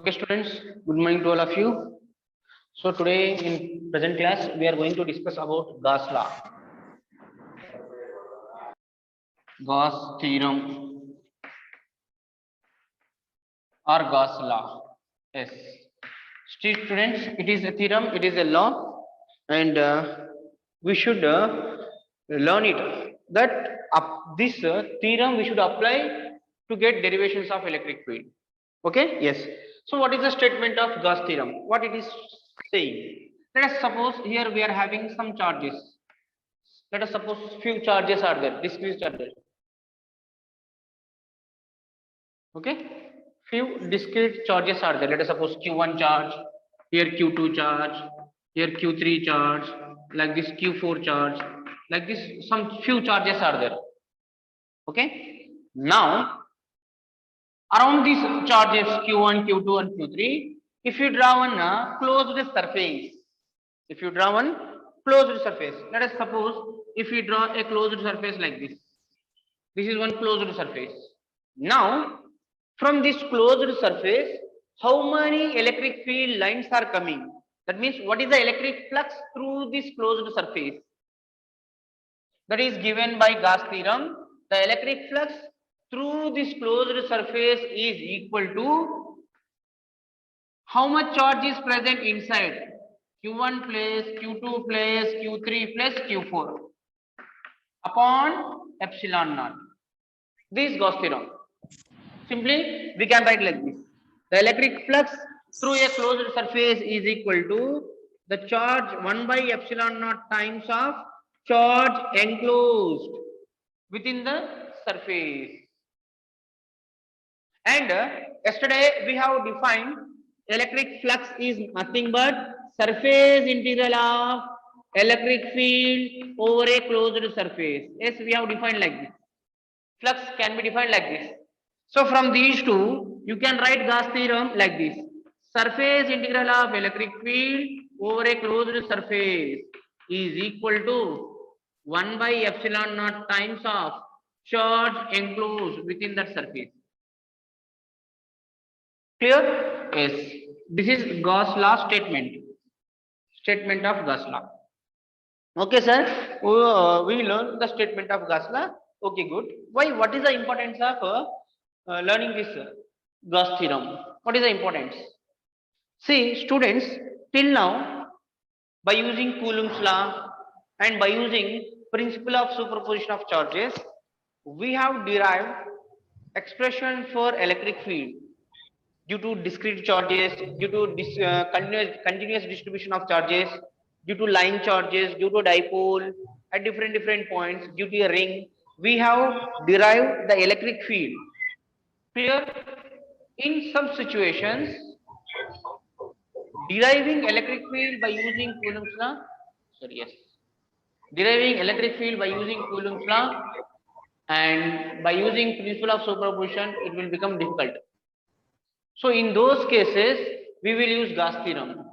Okay, students, good morning to all of you. So today in present class, we are going to discuss about Gauss law, Gauss theorem or Gauss law. Yes, students, it is a theorem, it is a law, and we should learn it. That this theorem we should apply to get derivations of electric field. Okay, yes. So what is the statement of Gauss theorem? What it is saying? Let us suppose here we are having some charges. Let us suppose few charges are there, discrete charges. Okay, few discrete charges are there. Let us suppose Q1 charge, here Q2 charge, here Q3 charge, like this Q4 charge, like this some few charges are there. Okay, now around these charges Q1, Q2 and Q3, if you draw one closed surface, if you draw one closed surface, let us suppose if we draw a closed surface like this is one closed surface. Now, from this closed surface, how many electric field lines are coming? That means what is the electric flux through this closed surface? That is given by Gauss theorem. The electric flux through this closed surface is equal to how much charge is present inside? Q1 plus, Q2 plus, Q3 plus, Q4 upon epsilon naught. This Gauss theorem. Simply, we can write like this. The electric flux through a closed surface is equal to the charge 1 by epsilon naught times of charge enclosed within the surface. And yesterday we have defined electric flux is nothing but surface integral of electric field over a closed surface. Yes, we have defined like this. Flux can be defined like this. So from these two, you can write Gauss theorem like this. Surface integral of electric field over a closed surface is equal to 1 by epsilon naught times of charge enclosed within that surface. Clear? Yes. This is Gauss law statement. Statement of Gauss law. Okay, sir. We learn the statement of Gauss law. Okay, good. Why? What is the importance of learning this Gauss theorem? What is the importance? See, students, till now, by using Coulomb's law and by using principle of superposition of charges, we have derived expression for electric field due to discrete charges, due to continuous distribution of charges, due to line charges, due to dipole at different points, due to a ring, we have derived the electric field. Clear? In some situations, deriving electric field by using Coulomb's law, sorry, yes, deriving electric field by using Coulomb's law and by using principle of superposition, it will become difficult. So in those cases, we will use Gauss theorem.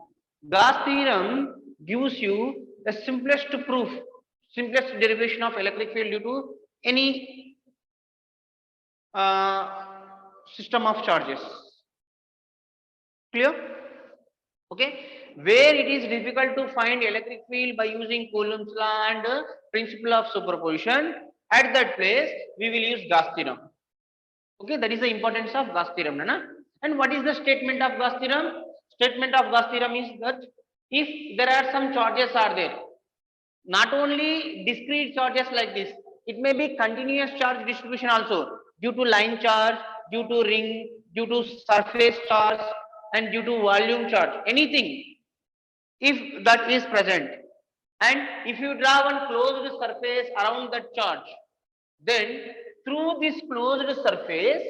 Gauss theorem gives you the simplest proof, simplest derivation of electric field due to any system of charges. Clear? Okay. Where it is difficult to find electric field by using Coulomb's law and principle of superposition, at that place we will use Gauss theorem. Okay, that is the importance of Gauss theorem, Nana. And what is the statement of Gauss theorem? Statement of Gauss theorem is that if there are some charges are there, not only discrete charges like this, it may be continuous charge distribution also, due to line charge, due to ring, due to surface charge, and due to volume charge, anything, if that is present, and if you draw one closed surface around that charge, then through this closed surface,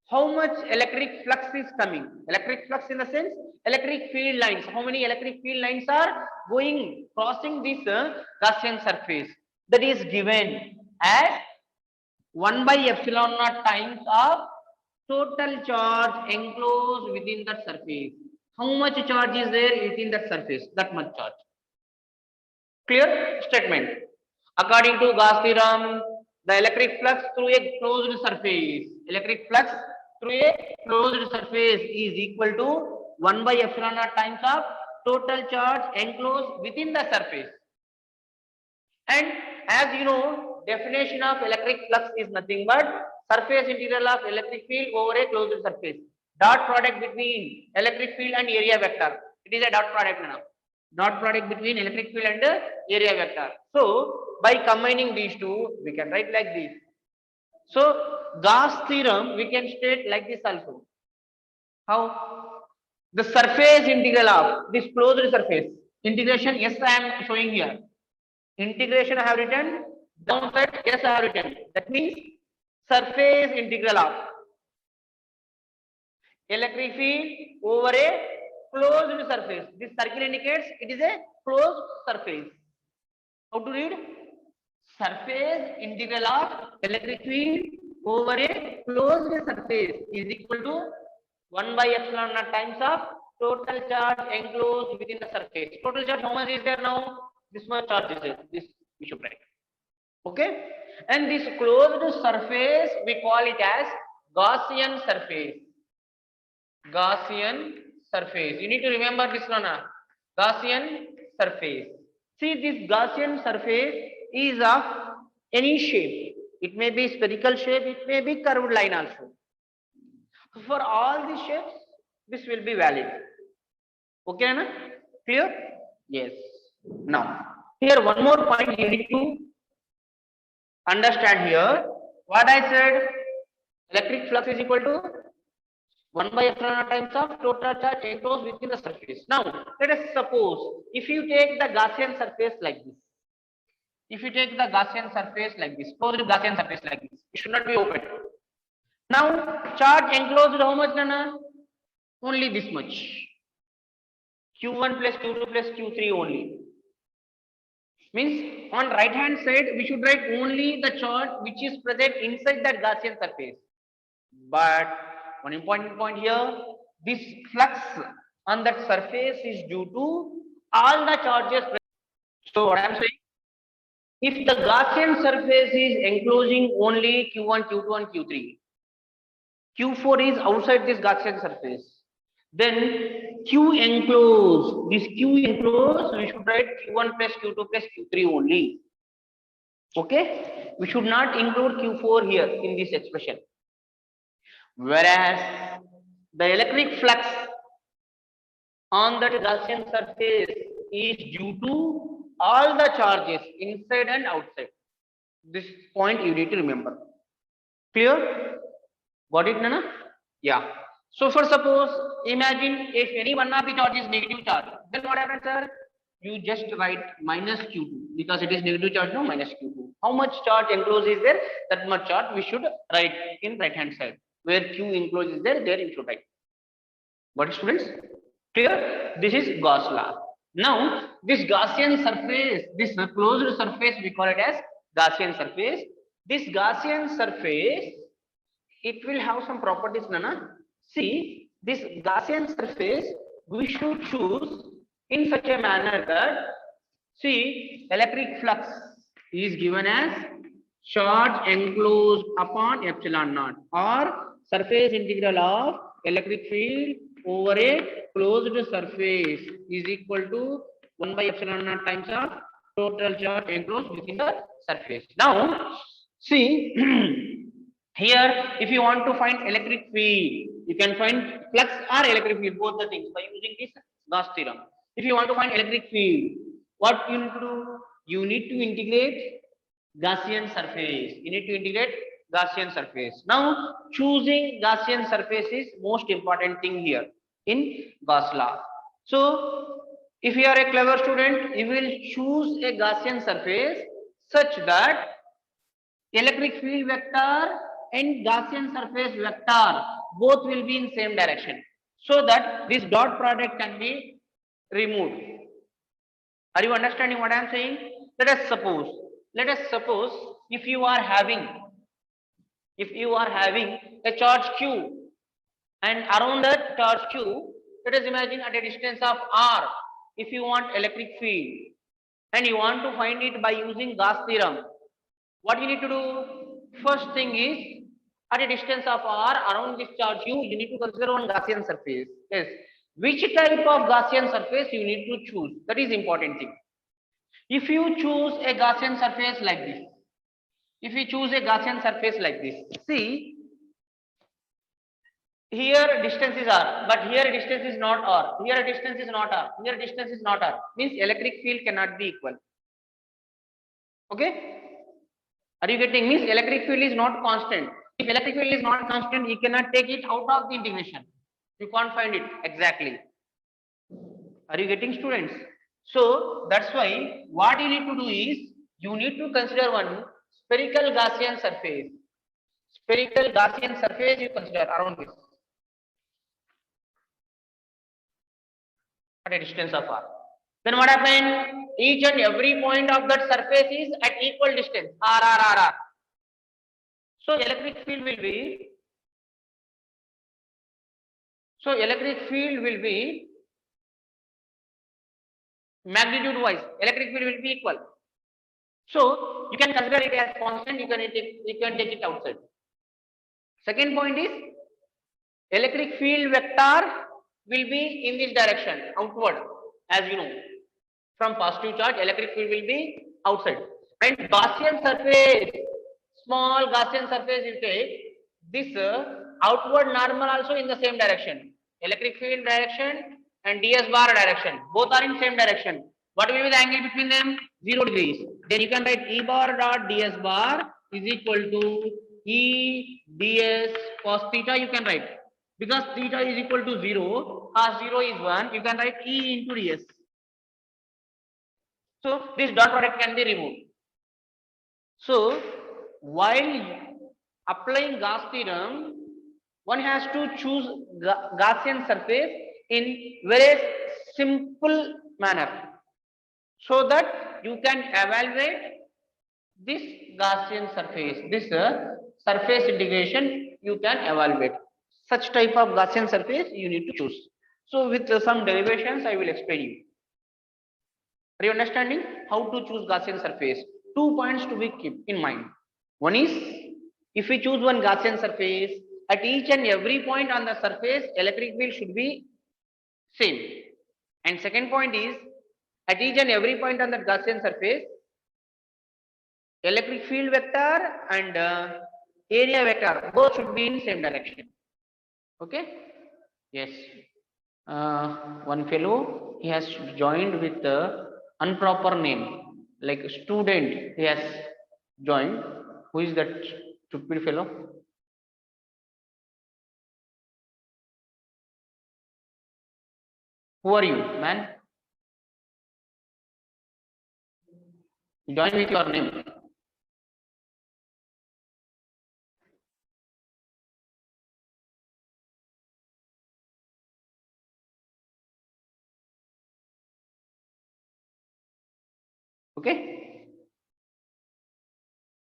how much electric flux is coming? Electric flux in the sense, electric field lines. How many electric field lines are going, crossing this Gaussian surface? That is given as 1 by epsilon naught times of total charge enclosed within that surface. How much charge is there within that surface? That much charge. Clear statement. According to Gauss theorem, the electric flux through a closed surface, electric flux through a closed surface is equal to 1 by epsilon naught times of total charge enclosed within the surface. And as you know, definition of electric flux is nothing but surface integral of electric field over a closed surface. Dot product between electric field and area vector. It is a dot product now. Dot product between electric field and area vector. So by combining these two, we can write like this. So Gauss theorem we can state like this also. How? The surface integral of this closed surface integration, yes, I am showing here. Integration I have written, downside, yes, I have written. That means surface integral of electric field over a closed surface. This circle indicates it is a closed surface. How to read? Surface integral of electric field over a closed surface is equal to 1 by epsilon naught times of total charge enclosed within the surface. Total charge, how much is there now? This much charge is there. This we should write. Okay? And this closed surface, we call it as Gaussian surface. Gaussian surface. You need to remember this one. Gaussian surface. See, this Gaussian surface is of any shape. It may be spherical shape, it may be curved line also. For all these shapes, this will be valid. Okay, Anna? Clear? Yes. Now, here one more point you need to understand here. What I said, electric flux is equal to 1 by epsilon naught times of total charge enclosed within the surface. Now, let us suppose if you take the Gaussian surface like this. If you take the Gaussian surface like this, closed Gaussian surface like this, it should not be open. Now, charge enclosed how much, Nana? Only this much. Q1 plus Q2 plus Q3 only. Means on right hand side, we should write only the charge which is present inside that Gaussian surface. But one important point here, this flux on that surface is due to all the charges present. So what I am saying, if the Gaussian surface is enclosing only Q1, Q2 and Q3, Q4 is outside this Gaussian surface, then Q enclosed, this Q enclosed, we should write Q1 plus Q2 plus Q3 only. Okay? We should not include Q4 here in this expression. Whereas the electric flux on that Gaussian surface is due to all the charges inside and outside. This point you need to remember. Clear? Got it, Nana? Yeah. So for suppose, imagine if any one of the charge is negative charge, then what happens, sir? You just write minus Q2 because it is negative charge, no, minus Q2. How much charge enclosed is there? That much charge we should write in right hand side. Where Q enclosed is there, there you should write. Got it, students? Clear? This is Gauss law. Now, this Gaussian surface, this closed surface, we call it as Gaussian surface. This Gaussian surface, it will have some properties, Nana. See, this Gaussian surface, we should choose in such a manner that, see, electric flux is given as charge enclosed upon epsilon naught, or surface integral of electric field over a closed surface is equal to 1 by epsilon naught times of total charge enclosed within the surface. Now, see, here, if you want to find electric field, you can find flux or electric field, both the things, by using this Gauss theorem. If you want to find electric field, what you need to do? You need to integrate Gaussian surface. You need to integrate Gaussian surface. Now, choosing Gaussian surface is most important thing here in Gauss law. So, if you are a clever student, you will choose a Gaussian surface such that electric field vector and Gaussian surface vector both will be in same direction, so that this dot product can be removed. Are you understanding what I am saying? Let us suppose if you are having a charge Q, and around that charge Q, let us imagine at a distance of R, if you want electric field and you want to find it by using Gauss theorem, what you need to do? First thing is, at a distance of r around this charge q, you need to consider one Gaussian surface. Yes. Which type of Gaussian surface you need to choose? That is important thing. If you choose a Gaussian surface like this, see, here distance is r, but here distance is not r. Here distance is not r. Here distance is not r. Means electric field cannot be equal. Okay? Are you getting? Means electric field is not constant. If electric field is not constant, you cannot take it out of the integration. You can't find it exactly. Are you getting, students? So that's why what you need to do is you need to consider one spherical Gaussian surface. Spherical Gaussian surface you consider around this at a distance of r. Then what happened? Each and every point of that surface is at equal distance r. So electric field will be magnitude wise. Electric field will be equal. So you can consider it as constant. You can take it outside. Second point is electric field vector will be in this direction, outward, as you know. From positive charge, electric field will be outside. And Gaussian surface, small Gaussian surface you take, this outward normal also in the same direction. Electric field direction and ds bar direction, both are in same direction. What will be the angle between them? 0 degrees. Then you can write E bar dot ds bar is equal to E ds cos theta, you can write. Because theta is equal to 0, cos 0 is 1, you can write E into ds. So this dot product can be removed. So while applying Gauss theorem, one has to choose Gaussian surface in very simple manner, so that you can evaluate this Gaussian surface. This surface integration you can evaluate. Such type of Gaussian surface you need to choose. So with some derivations I will explain you. Are you understanding how to choose Gaussian surface? 2 points to be kept in mind. One is, if we choose one Gaussian surface, at each and every point on the surface, electric field should be same. And second point is, at each and every point on the Gaussian surface, electric field vector and area vector both should be in same direction. Okay? Yes. One fellow, he has joined with improper name, like student he has joined. Who is that stupid fellow? Who are you, man? Join with your name. Okay.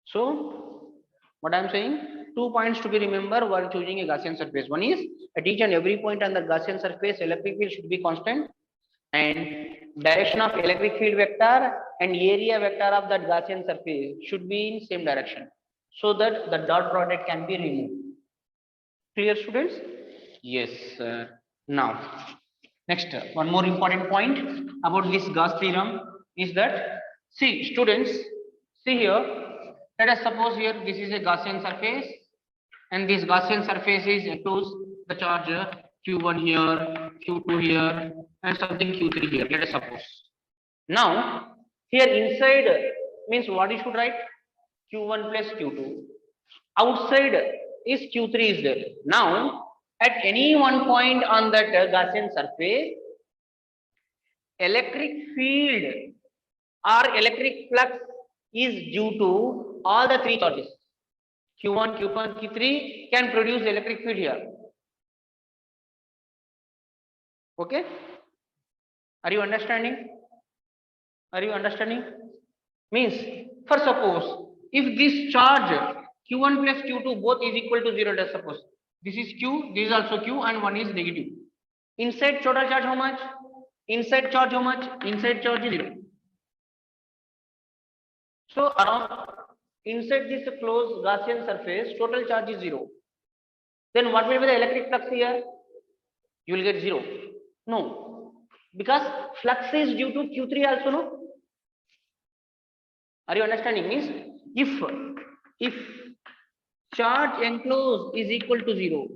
So what I am saying, 2 points to be remembered while choosing a Gaussian surface. One is, at each and every point on the Gaussian surface, electric field should be constant, and direction of electric field vector and area vector of that Gaussian surface should be in same direction, so that the dot product can be removed. Clear, students? Yes. Now, next, one more important point about this Gauss theorem is that, see, students, see here. Let us suppose here this is a Gaussian surface, and this Gaussian surface is enclosed the charge Q1 here, Q2 here, and something Q3 here. Let us suppose. Now, here inside means what you should write? Q1 plus Q2. Outside is Q3 is there. Now, at any one point on that Gaussian surface, electric field or electric flux is due to all the three charges. Q1, Q1, Q3 can produce electric field here. Okay? Are you understanding? Are you understanding? Means, for suppose, if this charge Q1 plus Q2 both is equal to 0, let us suppose. This is Q, this is also Q, and one is negative. Inside total charge how much? Inside charge how much? Inside charge is 0. So around inside this closed Gaussian surface, total charge is 0. Then what will be the electric flux here? You will get 0. No, because flux is due to Q3 also, no? Are you understanding? Means if charge enclosed is equal to 0,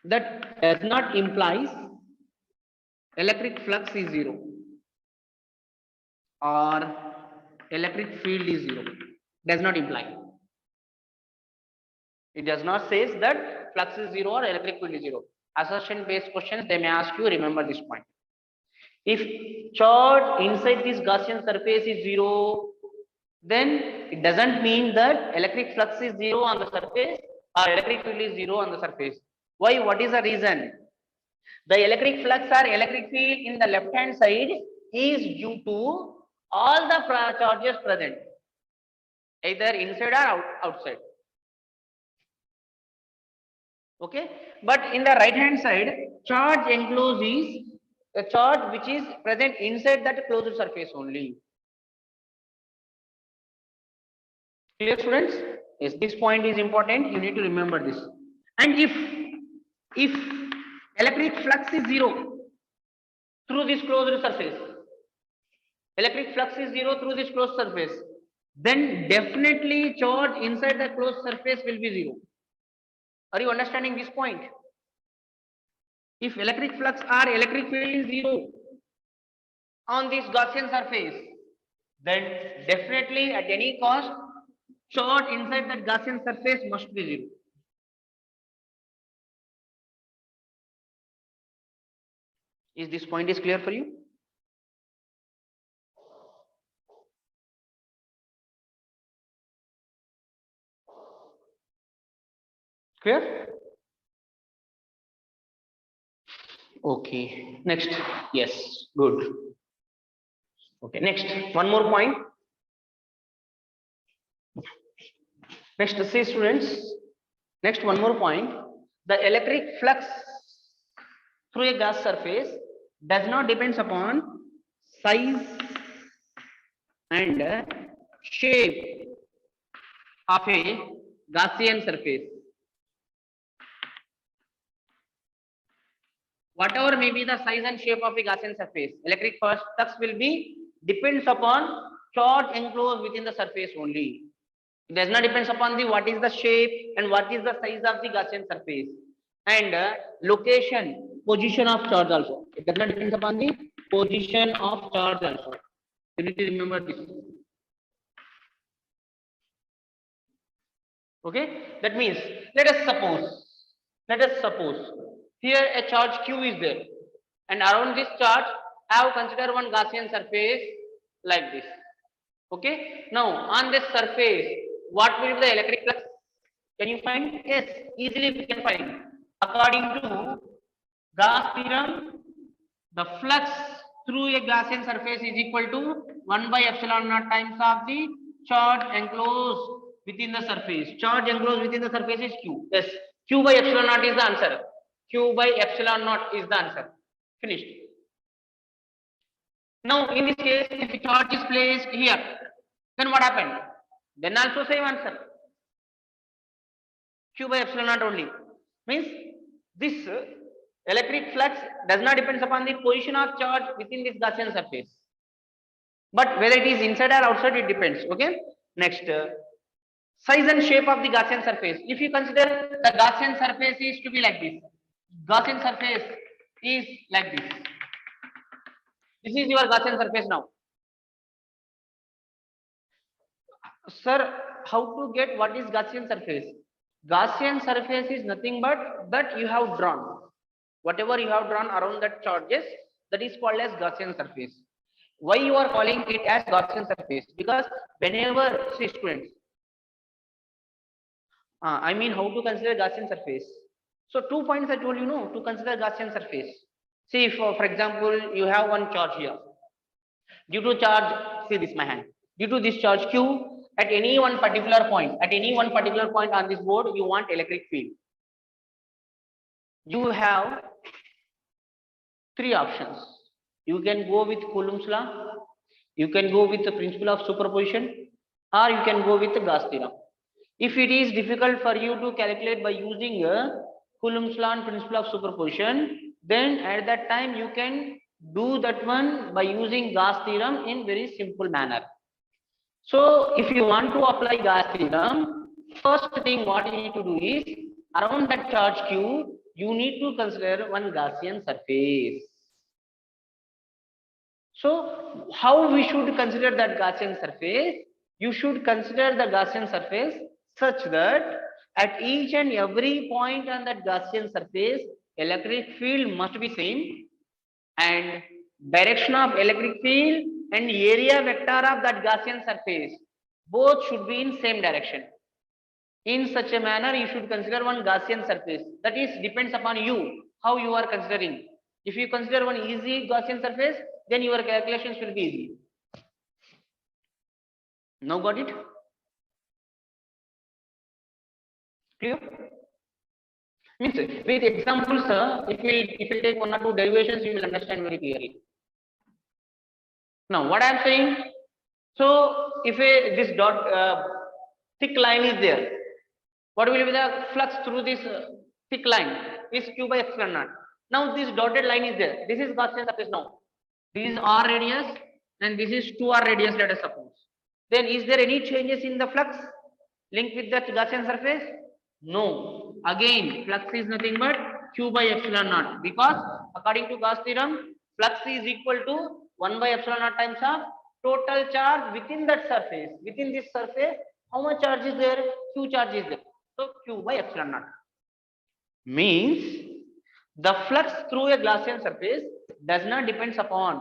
that does not implies electric flux is 0 or electric field is 0. Does not imply. It does not says that flux is 0 or electric field is 0. Assertion based questions, they may ask you, remember this point. If charge inside this Gaussian surface is 0, then it doesn't mean that electric flux is 0 on the surface or electric field is 0 on the surface. Why? What is the reason? The electric flux or electric field in the left hand side is due to all the charges present, either inside or outside. Okay, but in the right hand side, charge enclosed is the charge which is present inside that closed surface only. Clear, students? Yes, this point is important. You need to remember this. And if electric flux is 0 through this closed surface, electric flux is 0 through this closed surface, then definitely charge inside the closed surface will be 0. Are you understanding this point? If electric flux or electric field is 0 on this Gaussian surface, then definitely at any cost, charge inside that Gaussian surface must be 0. Is this point is clear for you? Clear? Okay, next. Yes, good. Okay, next, one more point. Next, see students, next one more point. The electric flux through a gas surface does not depend upon size and shape of a Gaussian surface. Whatever may be the size and shape of a Gaussian surface, electric flux will be depends upon charge enclosed within the surface only. It does not depend upon the what is the shape and what is the size of the Gaussian surface and location, position of charge also. It does not depend upon the position of charge also. You need to remember this. Okay, that means let us suppose here a charge Q is there, and around this charge I have considered one Gaussian surface like this. Okay, now on this surface, what will be the electric flux? Can you find? Yes, easily we can find. According to Gauss theorem, the flux through a Gaussian surface is equal to 1 by epsilon naught times of the charge enclosed within the surface. Charge enclosed within the surface is Q. Yes, Q by epsilon naught is the answer. Q by epsilon naught is the answer. Finished. Now, in this case, if the charge is placed here, then what happened? Then also same answer. Q by epsilon naught only. Means this electric flux does not depend upon the position of charge within this Gaussian surface. But whether it is inside or outside, it depends. Okay. Next, size and shape of the Gaussian surface. If you consider the Gaussian surface is to be like this, Gaussian surface is like this. This is your Gaussian surface now. Sir, how to get what is Gaussian surface? Gaussian surface is nothing but that you have drawn. Whatever you have drawn around that charges, that is called as Gaussian surface. Why you are calling it as Gaussian surface? Because whenever, see students, I mean how to consider Gaussian surface. So 2 points I told you know to consider Gaussian surface. See, for example, you have one charge here. Due to charge, see this my hand. Due to this charge Q, at any one particular point on this board, you want electric field. You have 3 options. You can go with Coulomb's law, you can go with the principle of superposition, or you can go with Gauss theorem. If it is difficult for you to calculate by using Coulomb's law and principle of superposition, then at that time you can do that one by using Gauss theorem in very simple manner. So if you want to apply Gauss theorem, first thing what you need to do is, around that charge q, you need to consider one Gaussian surface. So how we should consider that Gaussian surface? You should consider the Gaussian surface such that at each and every point on that Gaussian surface, electric field must be same, and direction of electric field and area vector of that Gaussian surface both should be in same direction. In such a manner, you should consider one Gaussian surface. That is depends upon you, how you are considering. If you consider one easy Gaussian surface, then your calculations will be easy. Now got it? Clear? Means with examples, if you take one or two derivations, you will understand very clearly. Now what I am saying, so if this dot thick line is there, what will be the flux through this thick line? Is q by epsilon naught. Now this dotted line is there. This is Gaussian surface now. This is r radius and this is 2r radius, let us suppose. Then is there any changes in the flux linked with that Gaussian surface? No. Again, flux is nothing but q by epsilon naught, because according to Gauss theorem, flux is equal to 1 by epsilon naught times of total charge within that surface. Within this surface, how much charge is there? Q charge is there. So q by epsilon naught means the flux through a Gaussian surface does not depend upon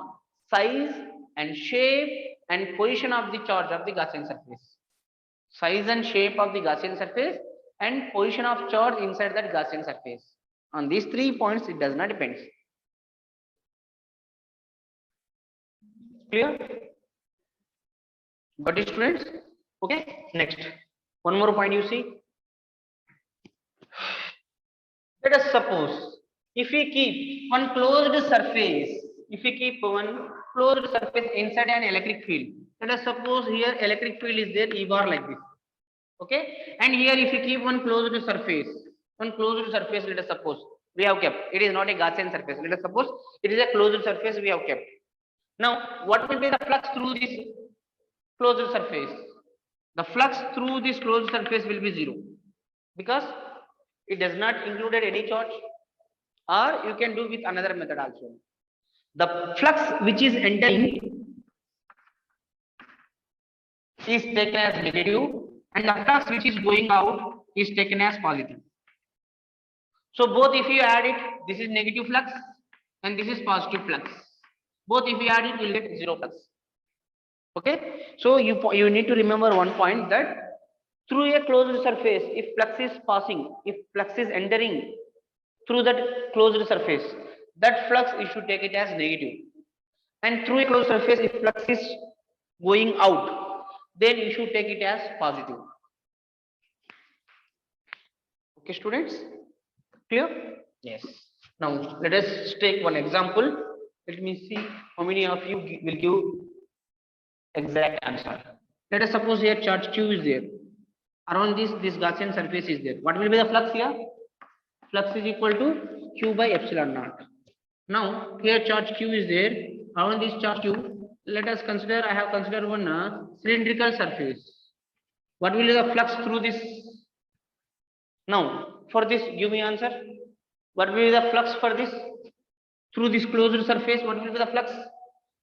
size and shape and position of the charge of the Gaussian surface. Size and shape of the Gaussian surface and position of charge inside that Gaussian surface. On these 3 points, it does not depend. Clear? Got it, students? Okay, next. One more point you see. Let us suppose if we keep one closed surface, inside an electric field, let us suppose here electric field is there, E bar like this. Okay, and here if you keep one closed surface, let us suppose we have kept, it is not a Gaussian surface, let us suppose it is a closed surface we have kept. Now what will be the flux through this closed surface? The flux through this closed surface will be 0, because it does not include any charge. Or you can do with another method also. The flux which is entering is taken as negative, and the flux which is going out is taken as positive. So both if you add it, this is negative flux and this is positive flux. Both if you add it, you will get 0 flux. Okay, so you need to remember one point, that through a closed surface, if flux is entering through that closed surface, that flux you should take it as negative. And through a closed surface, if flux is going out, then you should take it as positive. Okay, students? Clear? Yes. Now let us take one example. Let me see how many of you will give exact answer. Let us suppose here charge q is there. Around this Gaussian surface is there. What will be the flux here? Flux is equal to q by epsilon naught. Now here charge q is there. Around this charge q, let us consider, I have considered one cylindrical surface. What will be the flux through this? Now for this, give me answer. What will be the flux for this? Through this closed surface, what will be the flux?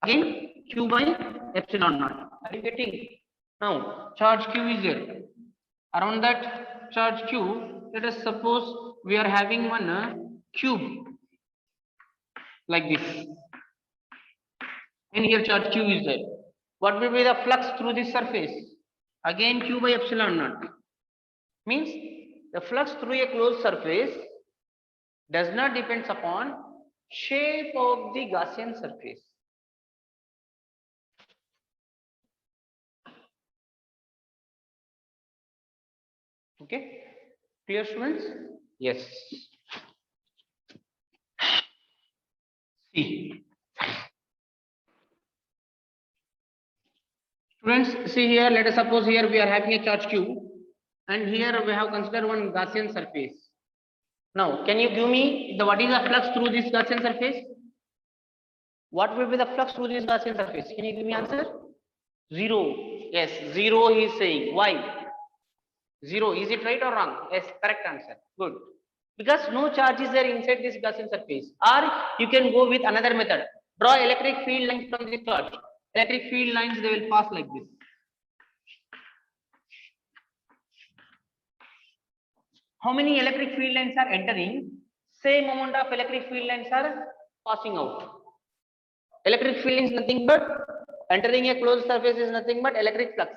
Again, q by epsilon naught. Are you getting? Now charge q is there. Around that charge q, let us suppose we are having one cube like this, and here charge q is there. What will be the flux through this surface? Again q by epsilon naught. Means the flux through a closed surface does not depend upon shape of the Gaussian surface. Okay, clear, students? Yes. See, Students, see here, let us suppose here we are having a charge Q, and here we have considered one Gaussian surface. Now, can you give me the what is the flux through this Gaussian surface? What will be the flux through this Gaussian surface? Can you give me answer? Zero. Yes, zero he is saying. Why? Zero. Is it right or wrong? Yes, correct answer. Good. Because no charge is there inside this Gaussian surface. Or you can go with another method. Draw electric field lines from this charge. Electric field lines, they will pass like this. How many electric field lines are entering? Same amount of electric field lines are passing out. Electric field is nothing but entering a closed surface is nothing but electric flux.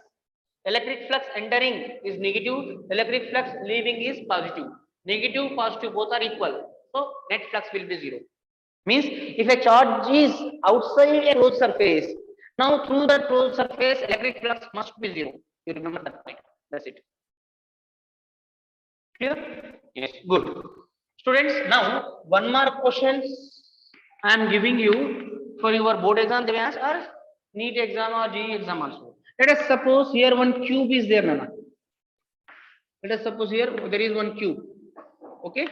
Electric flux entering is negative, electric flux leaving is positive. Negative, positive, both are equal. So net flux will be zero. Means if a charge is outside a closed surface, now through that closed surface, electric flux must be zero. You remember that point. That's it. Clear? Yes, good. Students, now one more question I am giving you for your board exam, they may ask, or NEET exam or JEE exam also. Let us suppose here one cube is there, Nana. Let us suppose here there is one cube. Okay?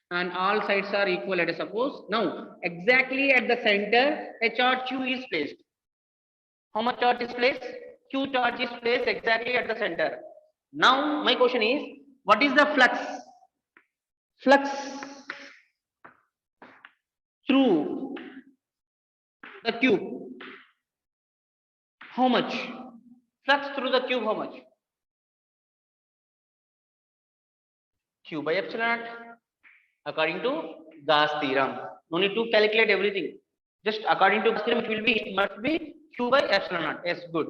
And all sides are equal, let us suppose. Now, exactly at the center, a charge Q is placed. How much charge is placed? Q charge is placed exactly at the center. Now, my question is, what is the flux? Flux through the cube. How much? Flux through the cube, how much? Q by epsilon naught. According to Gauss theorem. No need to calculate everything. Just according to Gauss theorem, it must be Q by epsilon naught. Yes, good.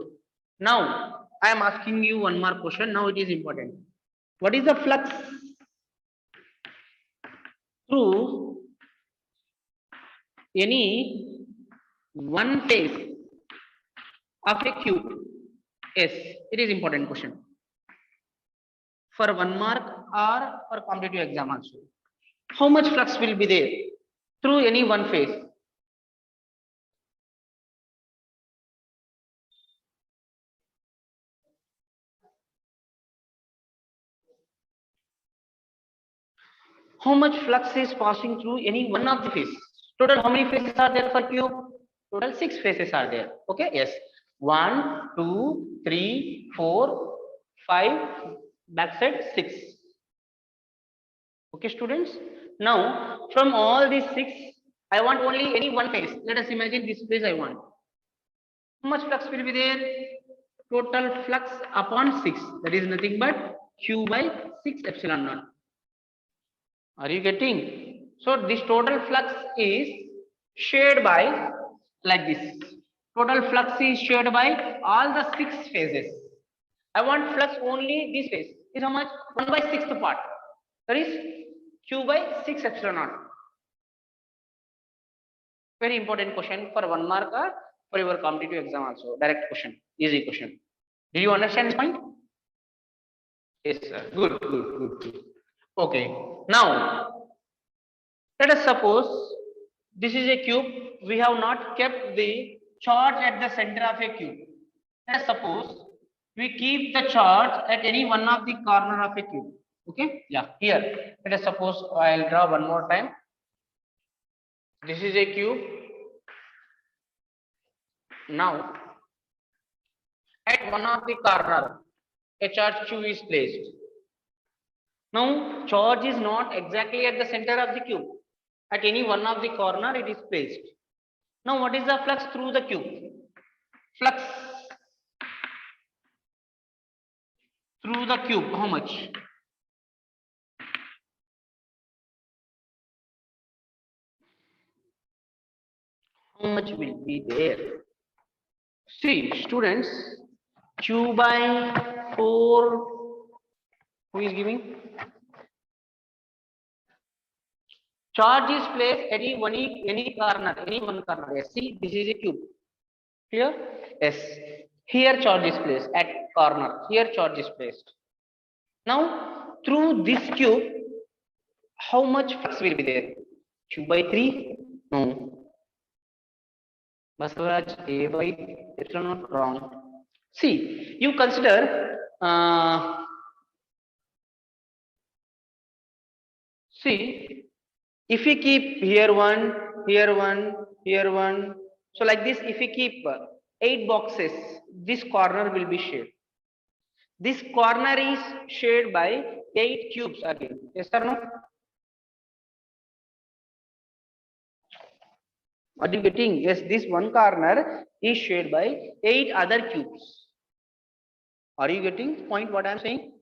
Now, I am asking you one more question. Now it is important. What is the flux through any one face of a cube? Yes, it is important question. For 1 mark or for competitive exam also. How much flux will be there through any one face? How much flux is passing through any one of the faces? Total how many faces are there for cube? Total 6 faces are there. Okay, yes. 1, 2, 3, 4, 5, backside 6. Okay, students. Now, from all these 6, I want only any one face. Let us imagine this face I want. How much flux will be there? Total flux upon 6. That is nothing but Q by 6 epsilon naught. Are you getting? So this total flux is shared by like this. Total flux is shared by all the 6 phases. I want flux only this phase. Is how much? 1 by 6th part. That is Q by 6 epsilon naught. Very important question for 1 mark or for your competitive exam also. Direct question. Easy question. Did you understand this point? Yes, sir. Good. Okay. Now, let us suppose this is a cube. We have not kept the charge at the center of a cube. Let us suppose we keep the charge at any one of the corner of a cube. Okay? Yeah. Here, let us suppose I'll draw one more time. This is a cube. Now, at one of the corner, a charge Q is placed. Now, charge is not exactly at the center of the cube. At any one of the corner, it is placed. Now, what is the flux through the cube? Flux through the cube, how much? How much will be there? See, students, Q by 4, who is giving? Charge is placed at any one corner. Yes, see, this is a cube. Here, yes. Here charge is placed at corner. Here charge is placed. Now, through this cube, how much flux will be there? Q by 3? No. Basavaraj, A by epsilon naught, wrong. See, you consider, see, if we keep here one, here one, here one, so like this, if we keep 8 boxes, this corner will be shared. This corner is shared by 8 cubes again. Yes or no? Are you getting? Yes, this one corner is shared by 8 other cubes. Are you getting point what I am saying?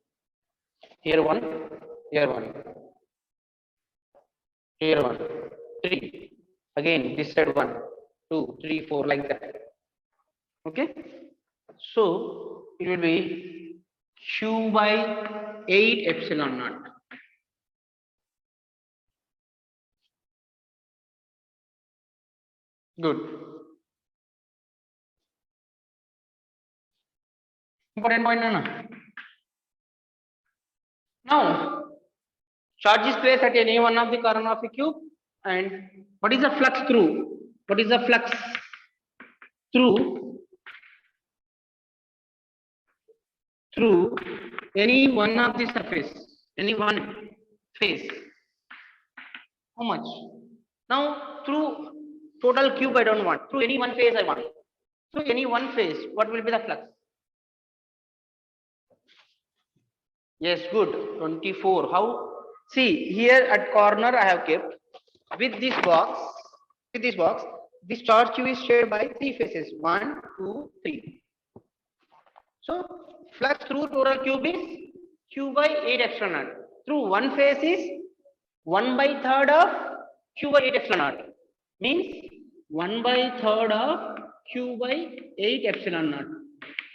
Here one, here one, here one, 3. Again, this side 1, 2, 3, 4, like that. Okay. So it will be Q by 8 epsilon naught. Good. Important point, Nana. Now, charge is placed at any one of the corner of a cube, and what is the flux through? What is the flux through any one of the surface, any one face? How much? Now, through total cube, I don't want. Through any one face, I want. Through any one face, what will be the flux? Yes, good. 24. How? See, here at corner I have kept with this box. With this box, this charge Q is shared by 3 faces. 1, 2, 3. So, flux through total cube is Q by 8 epsilon naught. Through one face is 1 by third of Q by 8 epsilon naught. Means 1 by third of Q by 8 epsilon naught.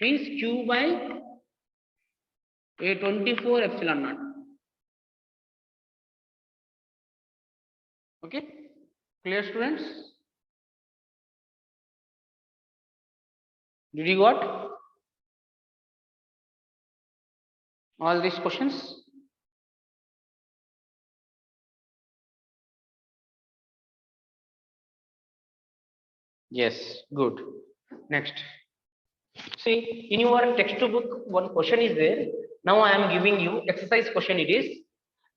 Means Q by a 24 epsilon naught. Okay, clear, students? Did you got all these questions? Yes, good. Next, see, in your textbook one question is there. Now I am giving you exercise question. It is,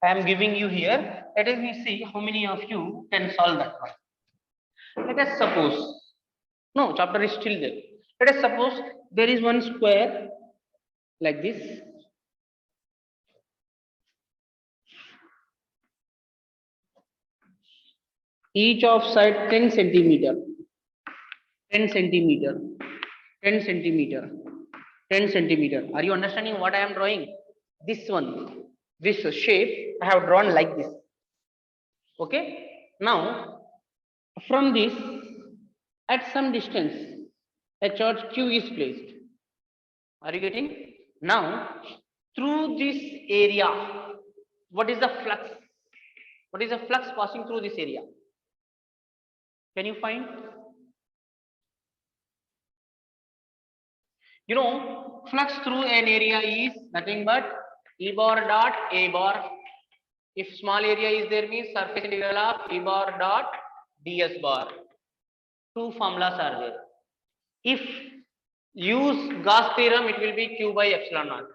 I am giving you here. Let us see how many of you can solve that one. Let us suppose, no, chapter is still there. Let us suppose there is one square like this. Each of side 10 centimeter, 10 centimeter, 10 centimeter, 10 centimeter. Are you understanding what I am drawing? This one, this shape I have drawn like this. Okay. Now, from this, at some distance, a charge Q is placed. Are you getting? Now, through this area, what is the flux? What is the flux passing through this area? Can you find? You know, flux through an area is nothing but E bar dot A bar. If small area is there, means surface integral of E bar dot ds bar. Two formulas are there. If use Gauss theorem, it will be Q by epsilon naught.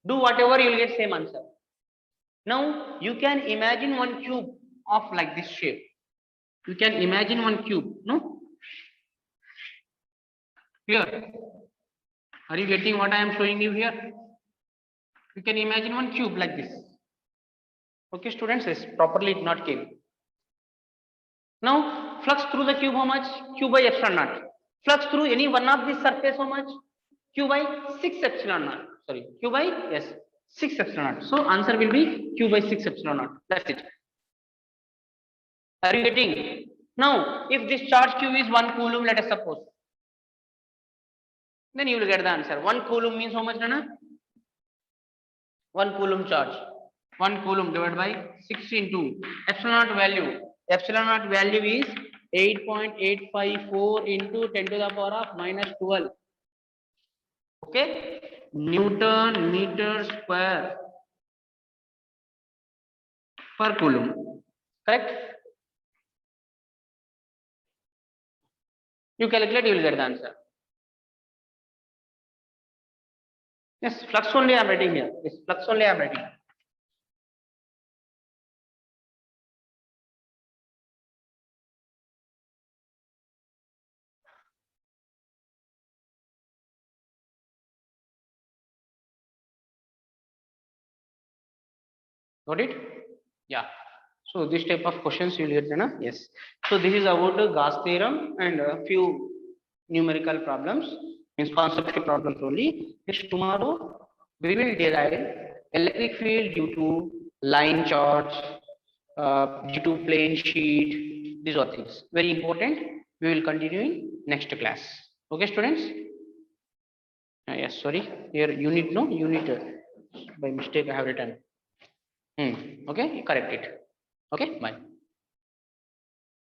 Do whatever, you will get same answer. Now you can imagine one cube of like this shape. You can imagine one cube, no? Here, are you getting what I am showing you here? You can imagine one cube like this. Okay, students, is properly not came. Now, flux through the cube, how much? Q by epsilon naught. Flux through any one of this surface, how much? Q by 6 epsilon naught. Sorry, Q by, yes, 6 epsilon naught. So, answer will be Q by 6 epsilon naught. That's it. Are you getting? Now, if this charge Q is 1 coulomb, let us suppose, then you will get the answer. 1 coulomb means how much, Nana? 1 coulomb charge. 1 coulomb divided by 6 into epsilon naught value. Epsilon naught value is 8.854 into 10 to the power of minus 12. Okay, Newton meter square per coulomb. Correct? You calculate, you will get the answer. Yes, flux only I am writing here. Yes, flux only I am writing. Got it? Yeah. So this type of questions you will get, na? Yes. So this is about the Gauss theorem and a few numerical problems, means conceptual problems only. Next tomorrow we will derive electric field due to line charge, due to plane sheet. These are things very important. We will continue in next class. Okay, students. Yes. Sorry. Here unit no unit. By mistake I have written. Okay, correct it. Okay, bye.